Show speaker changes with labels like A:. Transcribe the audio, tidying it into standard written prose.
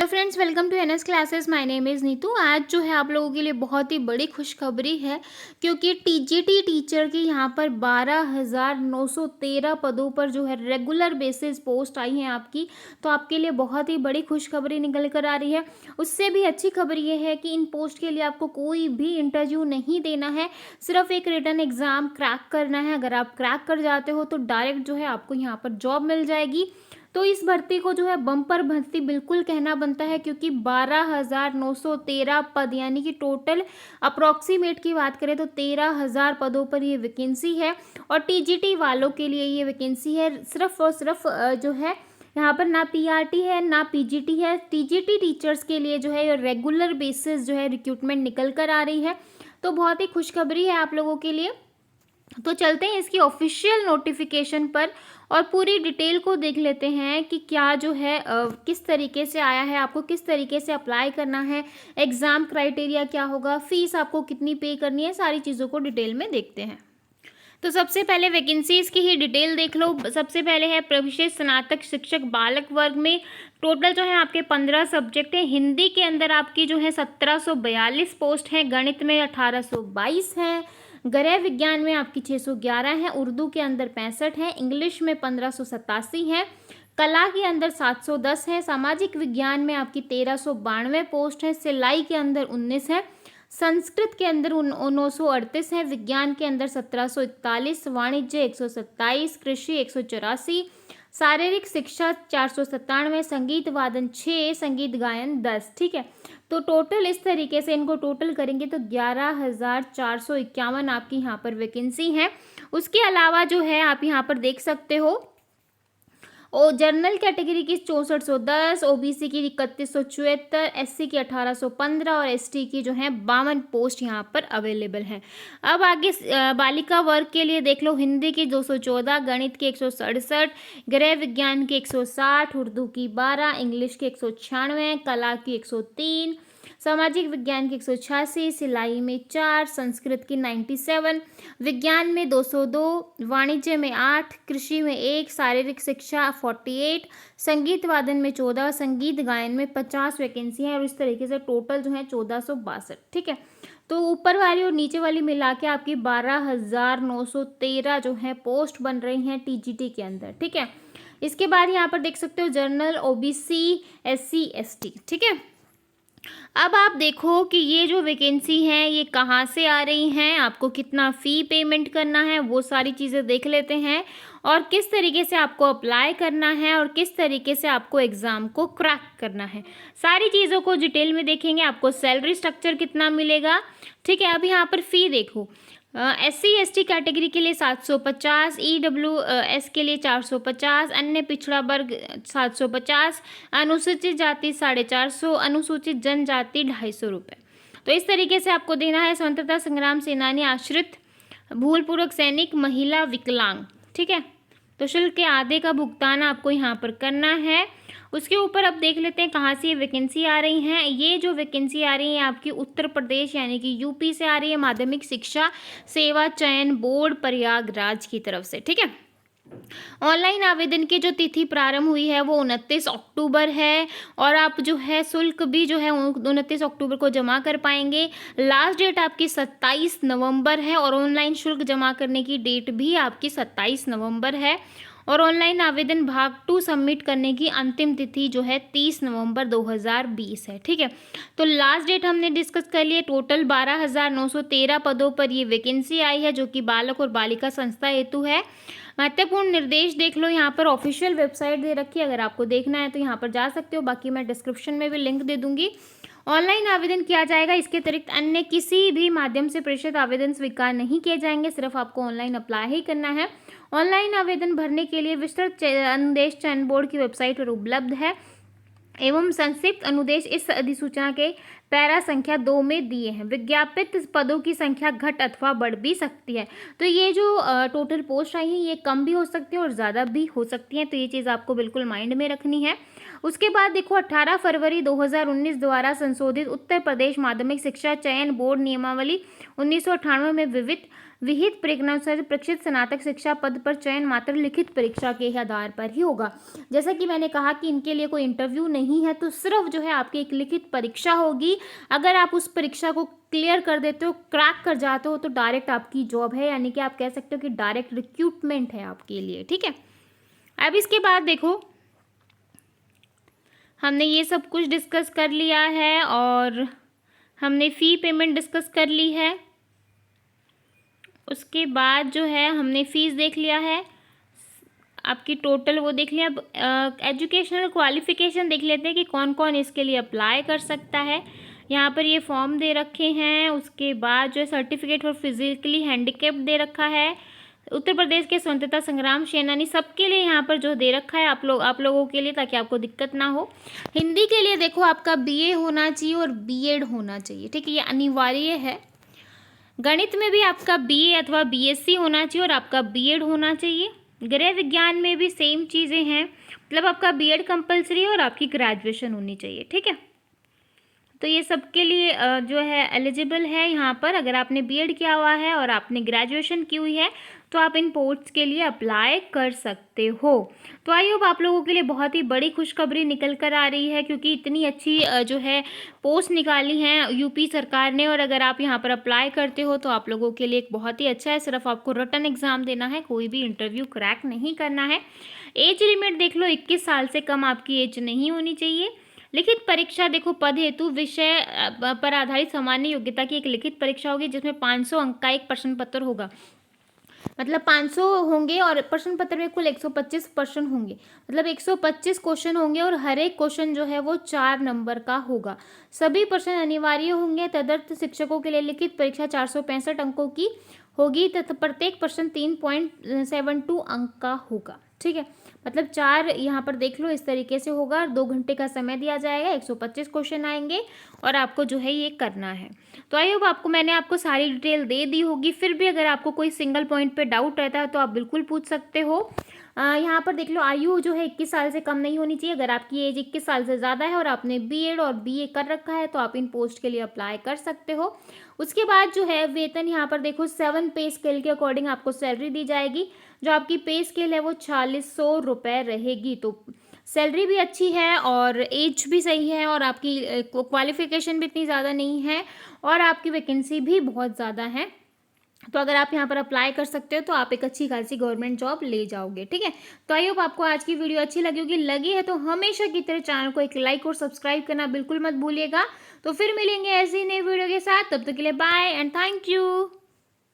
A: Hello friends, welcome to NS classes. My name is Neetu. आज जो है आप लोगों के लिए बहुत ही बड़ी खुशखबरी है, क्योंकि टीजीटी टीचर की यहाँ पर 12,913 पदों पर जो है रेगुलर बेसिस पोस्ट आई हैं आपकी। तो आपके लिए बहुत ही बड़ी खुशखबरी निकल कर आ रही है। उससे भी अच्छी खबर ये है कि इन पोस्ट के लिए आपको कोई भी इंटरव्यू नहीं देना है, सिर्फ एक रिटन एग्ज़ाम क्रैक करना है। अगर आप क्रैक कर जाते हो तो डायरेक्ट जो है आपको यहाँ पर जॉब मिल जाएगी। तो इस भर्ती को जो है बम्पर भर्ती बिल्कुल कहना बनता है, क्योंकि 12,913 पद यानी कि टोटल अप्रॉक्सीमेट की बात करें तो 13,000 पदों पर ये वैकेंसी है। और टीजीटी वालों के लिए ये वैकेंसी है सिर्फ और सिर्फ जो है यहाँ पर ना पीआरटी है ना पीजीटी है। टीजीटी टीचर्स के लिए जो है ये रेगुलर बेसिस जो है रिक्रूटमेंट निकल कर आ रही है। तो बहुत ही खुशखबरी है आप लोगों के लिए। तो चलते हैं इसकी ऑफिशियल नोटिफिकेशन पर और पूरी डिटेल को देख लेते हैं कि क्या जो है किस तरीके से आया है, आपको किस तरीके से अप्लाई करना है, एग्ज़ाम क्राइटेरिया क्या होगा, फीस आपको कितनी पे करनी है, सारी चीज़ों को डिटेल में देखते हैं। तो सबसे पहले वैकेंसीज़ की ही डिटेल देख लो। सबसे पहले है प्रविशेष स्नातक शिक्षक बालक वर्ग में। टोटल जो है आपके 15 सब्जेक्ट हैं। हिंदी के अंदर आपकी जो है 1742 पोस्ट हैं, गणित में 1822 हैं, गृह विज्ञान में आपकी 611 है, उर्दू के अंदर 65 है, इंग्लिश में 1587 है, कला के अंदर 710 है, सामाजिक विज्ञान में आपकी 1392 पोस्ट है, सिलाई के अंदर 19 है, संस्कृत के अंदर 938 है, विज्ञान के अंदर 1741, वाणिज्य 127, कृषि 184, शारीरिक शिक्षा 497, संगीत वादन 6, संगीत गायन 10। ठीक है, तो टोटल इस तरीके से इनको टोटल करेंगे तो 11,451 आपकी यहाँ पर वैकेंसी है। उसके अलावा जो है आप यहाँ पर देख सकते हो और जनरल कैटेगरी की 6410, ओबीसी की 3174, एससी की 1815 और एसटी की जो है 52 पोस्ट यहाँ पर अवेलेबल हैं। अब आगे बालिका वर्ग के लिए देख लो। हिंदी की 214, गणित की 167, गृह विज्ञान की 160, उर्दू की 12, इंग्लिश की 196, कला की 103, सामाजिक विज्ञान की 186, सिलाई में 4, संस्कृत की 97, विज्ञान में 202, वाणिज्य में 8, कृषि में 1, शारीरिक शिक्षा 48, संगीत वादन में 14, संगीत गायन में 50 वैकेंसी है। और इस तरीके से टोटल जो है 1462। ठीक है, तो ऊपर वाली और नीचे वाली मिला के आपकी 12,913 जो है पोस्ट बन रही हैं टीजीटी के अंदर। ठीक है, इसके बाद यहाँ पर देख सकते हो जनरल, ओबीसी, एससी, एसटी। ठीक है, अब आप देखो कि ये जो वैकेंसी है ये कहाँ से आ रही हैं, आपको कितना फ़ी पेमेंट करना है, वो सारी चीज़ें देख लेते हैं। और किस तरीके से आपको अप्लाई करना है और किस तरीके से आपको एग्ज़ाम को क्रैक करना है, सारी चीज़ों को डिटेल में देखेंगे। आपको सैलरी स्ट्रक्चर कितना मिलेगा। ठीक है, अब यहाँ पर फ़ी देखो। एससी एसटी कैटेगरी के लिए 750, ईडब्ल्यूएस के लिए 450, अन्य पिछड़ा वर्ग 750, अनुसूचित जाति 450, अनुसूचित जनजाति 250 रुपये। तो इस तरीके से आपको देना है। स्वतंत्रता संग्राम सेनानी, आश्रित, भूलपूर्वक सैनिक, महिला, विकलांग। ठीक है, तो शुल्क के आधे का भुगतान आपको यहाँ पर करना है। उसके ऊपर अब देख लेते हैं कहाँ से ये वैकेंसी आ रही हैं। ये जो वैकेंसी आ रही है आपकी उत्तर प्रदेश यानी कि यूपी से आ रही है, माध्यमिक शिक्षा सेवा चयन बोर्ड प्रयागराज की तरफ से। ठीक है, ऑनलाइन आवेदन की जो तिथि प्रारंभ हुई है वो 29 अक्टूबर है, और आप जो है शुल्क भी जो है 29 अक्टूबर को जमा कर पाएंगे। लास्ट डेट आपकी 27 नवंबर है और ऑनलाइन शुल्क जमा करने की डेट भी आपकी 27 नवंबर है। और ऑनलाइन आवेदन भाग 2 सबमिट करने की अंतिम तिथि जो है 30 नवंबर 2020 है। ठीक है, तो लास्ट डेट हमने डिस्कस कर लिए। टोटल 12,913 पदों पर ये वैकेंसी आई है, जो कि बालक और बालिका संस्था हेतु है। महत्वपूर्ण निर्देश देख लो, यहाँ पर ऑफिशियल वेबसाइट दे रखी है, अगर आपको देखना है तो यहाँ पर जा सकते हो, बाकी मैं डिस्क्रिप्शन में भी लिंक दे दूंगी। ऑनलाइन आवेदन किया जाएगा, इसके अतिरिक्त अन्य किसी भी माध्यम से प्रेषित आवेदन स्वीकार नहीं किए जाएंगे, सिर्फ आपको ऑनलाइन अप्लाई ही करना है। ऑनलाइन आवेदन भरने के लिए विस्तृत अनुदेश चयन बोर्ड की वेबसाइट पर उपलब्ध है एवं संक्षिप्त अनुदेश इस अधिसूचना के पैरा संख्या 2 में दिए हैं। विज्ञापित पदों की संख्या घट अथवा बढ़ भी सकती है। तो ये जो टोटल पोस्ट आई है ये कम भी हो सकती है और ज़्यादा भी हो सकती है, तो ये चीज़ आपको बिल्कुल माइंड में रखनी है। उसके बाद देखो 18 फरवरी 2019 द्वारा संशोधित उत्तर प्रदेश माध्यमिक शिक्षा चयन बोर्ड नियमावली 1998 में विहित परिज्ञानुसार प्रशिक्षित स्नातक शिक्षा पद पर चयन मात्र लिखित परीक्षा के ही आधार पर ही होगा। जैसा कि मैंने कहा कि इनके लिए कोई इंटरव्यू नहीं है, तो सिर्फ जो है आपकी एक लिखित परीक्षा होगी। अगर आप उस परीक्षा को क्लियर कर देते हो, क्रैक कर जाते हो, तो डायरेक्ट आपकी जॉब है, यानी कि आप कह सकते हो कि डायरेक्ट रिक्रूटमेंट है आपके लिए। ठीक है, अब इसके बाद देखो हमने ये सब कुछ डिस्कस कर लिया है और हमने फ़ी पेमेंट डिस्कस कर ली है। उसके बाद जो है हमने फ़ीस देख लिया है, आपकी टोटल वो देख लिया। अब एजुकेशनल क्वालिफ़िकेशन देख लेते हैं कि कौन कौन इसके लिए अप्लाई कर सकता है। यहाँ पर ये फॉर्म दे रखे हैं। उसके बाद जो है सर्टिफिकेट फॉर फिजिकली हैंडीकैप्ड दे रखा है। उत्तर प्रदेश के स्वतंत्रता संग्राम सेनानी सबके लिए यहाँ पर जो दे रखा है आप लोगों के लिए, ताकि आपको दिक्कत ना हो। हिंदी के लिए देखो आपका बीए होना चाहिए और बीएड होना चाहिए। ठीक है, ये अनिवार्य है। गणित में भी आपका बीए अथवा बीएससी होना चाहिए और आपका बीएड होना चाहिए। गृह विज्ञान में भी सेम चीज़ें हैं, मतलब आपका बीएड कंपलसरी है और आपकी ग्रेजुएशन होनी चाहिए। ठीक है, तो ये सबके लिए जो है एलिजिबल है यहाँ पर। अगर आपने बीएड किया हुआ है और आपने ग्रेजुएशन की हुई है तो आप इन पोस्ट्स के लिए अप्लाई कर सकते हो। तो आई होप आप लोगों के लिए बहुत ही बड़ी खुशखबरी निकल कर आ रही है, क्योंकि इतनी अच्छी जो है पोस्ट निकाली हैं यूपी सरकार ने, और अगर आप यहाँ पर अप्लाई करते हो तो आप लोगों के लिए एक बहुत ही अच्छा है। सिर्फ आपको रिटन एग्ज़ाम देना है, कोई भी इंटरव्यू क्रैक नहीं करना है। एज लिमिट देख लो, 21 साल से कम आपकी एज नहीं होनी चाहिए। लिखित परीक्षा देखो, पद हेतु विषय पर आधारित सामान्य योग्यता की एक लिखित परीक्षा होगी, जिसमें 500 अंक का एक प्रश्न पत्र होगा। मतलब 500 होंगे और प्रश्न पत्र में कुल 125 प्रश्न होंगे, मतलब 125 क्वेश्चन होंगे और हर एक क्वेश्चन जो है वो 4 नंबर का होगा। सभी प्रश्न अनिवार्य होंगे। तदर्थ शिक्षकों के लिए लिखित परीक्षा 465 अंकों की होगी तथा प्रत्येक प्रश्न 3.72 अंक का होगा। ठीक है, मतलब 4 यहाँ पर देख लो इस तरीके से होगा। 2 घंटे का समय दिया जाएगा, 125 क्वेश्चन आएंगे और आपको जो है ये करना है। तो आई होप मैंने आपको सारी डिटेल दे दी होगी। फिर भी अगर आपको कोई सिंगल पॉइंट पे डाउट रहता है तो आप बिल्कुल पूछ सकते हो। यहाँ पर देख लो, आयु जो है 21 साल से कम नहीं होनी चाहिए। अगर आपकी एज 21 साल से ज़्यादा है और आपने बीएड और बीए कर रखा है तो आप इन पोस्ट के लिए अप्लाई कर सकते हो। उसके बाद जो है वेतन, यहाँ पर देखो 7 पे स्केल के अकॉर्डिंग आपको सैलरी दी जाएगी। जो आपकी पे स्केल है वो 4600 रुपये रहेगी। तो सैलरी भी अच्छी है और एज भी सही है और आपकी क्वालिफिकेशन भी इतनी ज़्यादा नहीं है और आपकी वैकेंसी भी बहुत ज़्यादा है। तो अगर आप यहाँ पर अप्लाई कर सकते हो तो आप एक अच्छी खासी गवर्नमेंट जॉब ले जाओगे। ठीक है, तो आई होप आपको आज की वीडियो अच्छी लगी होगी। लगी है तो हमेशा की तरह चैनल को एक लाइक और सब्सक्राइब करना बिल्कुल मत भूलिएगा। तो फिर मिलेंगे ऐसी नई वीडियो के साथ, तब तक के लिए बाय एंड थैंक यू।